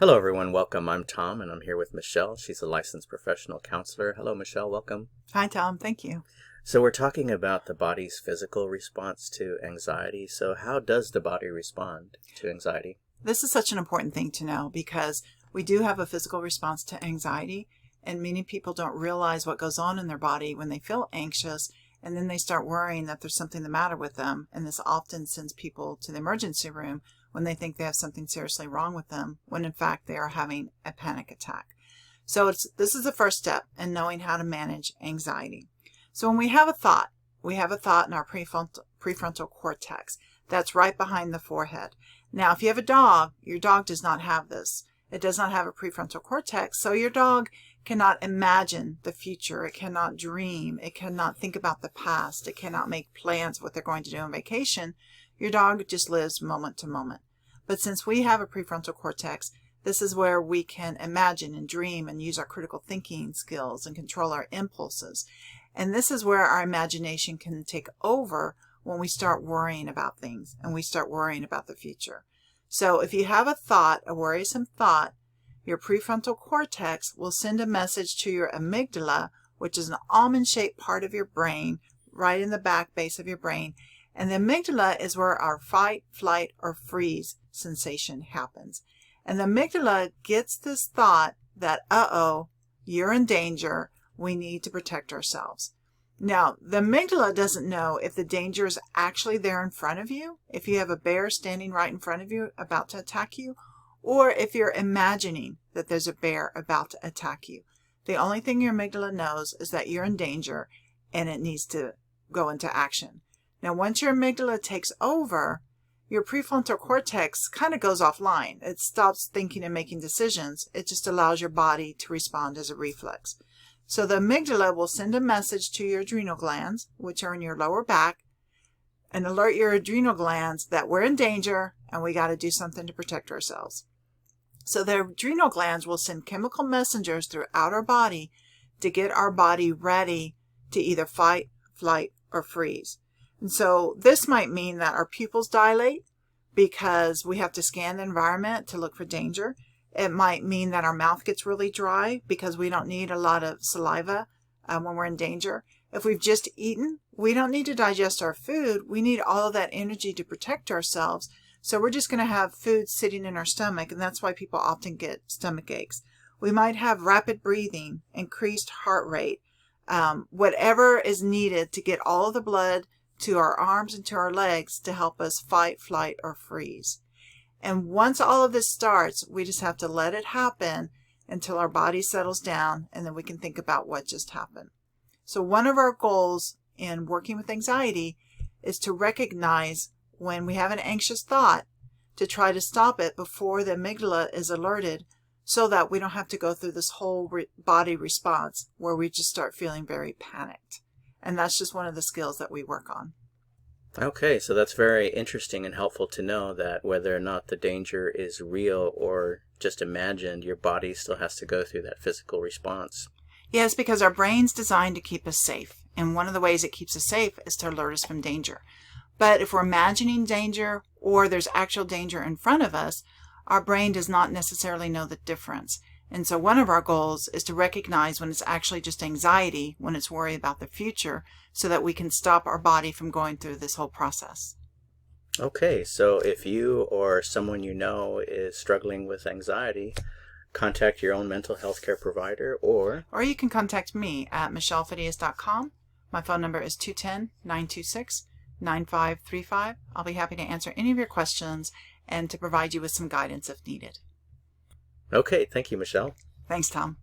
Hello, everyone. Welcome. I'm Tom, and I'm here with Michelle. She's a licensed professional counselor. Hello, Michelle. Welcome. Hi, Tom. Thank you. So we're talking about the body's physical response to anxiety. So how does the body respond to anxiety? This is such an important thing to know because we do have a physical response to anxiety, and many people don't realize what goes on in their body when they feel anxious, and then they start worrying that there's something the matter with them, and this often sends people to the emergency room when they think they have something seriously wrong with them, when in fact they are having a panic attack. So this is the first step in knowing how to manage anxiety. So when we have a thought in our prefrontal cortex. That's right behind the forehead. Now, if you have a dog, your dog does not have this. It does not have a prefrontal cortex, so your dog cannot imagine the future. It cannot dream. It cannot think about the past. It cannot make plans of what they're going to do on vacation. Your dog just lives moment to moment. But since we have a prefrontal cortex, this is where we can imagine and dream and use our critical thinking skills and control our impulses. And this is where our imagination can take over when we start worrying about things and we start worrying about the future. So if you have a thought, a worrisome thought, your prefrontal cortex will send a message to your amygdala, which is an almond-shaped part of your brain, right in the back base of your brain. And the amygdala is where our fight, flight, or freeze sensation happens. And the amygdala gets this thought that, uh-oh, you're in danger, we need to protect ourselves. Now, the amygdala doesn't know if the danger is actually there in front of you, if you have a bear standing right in front of you about to attack you, or if you're imagining that there's a bear about to attack you. The only thing your amygdala knows is that you're in danger and it needs to go into action. Now, once your amygdala takes over, your prefrontal cortex kind of goes offline. It stops thinking and making decisions. It just allows your body to respond as a reflex. So the amygdala will send a message to your adrenal glands, which are in your lower back, and alert your adrenal glands that we're in danger and we got to do something to protect ourselves. So the adrenal glands will send chemical messengers throughout our body to get our body ready to either fight, flight, or freeze. And so this might mean that our pupils dilate because we have to scan the environment to look for danger. It might mean that our mouth gets really dry because we don't need a lot of saliva when we're in danger. If we've just eaten, we don't need to digest our food. We need all of that energy to protect ourselves. So we're just going to have food sitting in our stomach, and that's why people often get stomach aches. We might have rapid breathing, increased heart rate, whatever is needed to get all of the blood to our arms and to our legs to help us fight, flight, or freeze. And once all of this starts, we just have to let it happen until our body settles down, and then we can think about what just happened. So one of our goals in working with anxiety is to recognize when we have an anxious thought, to try to stop it before the amygdala is alerted so that we don't have to go through this whole body response where we just start feeling very panicked. And that's just one of the skills that we work on. Okay, so that's very interesting and helpful to know that whether or not the danger is real or just imagined, your body still has to go through that physical response. Yes, because our brain's designed to keep us safe. And one of the ways it keeps us safe is to alert us from danger. But if we're imagining danger or there's actual danger in front of us, our brain does not necessarily know the difference. And so one of our goals is to recognize when it's actually just anxiety, when it's worry about the future, so that we can stop our body from going through this whole process. Okay, so if you or someone you know is struggling with anxiety, contact your own mental health care provider or you can contact me at michellefadias.com. My phone number is 210-926-9535. I'll be happy to answer any of your questions and to provide you with some guidance if needed. Okay, thank you, Michelle. Thanks, Tom.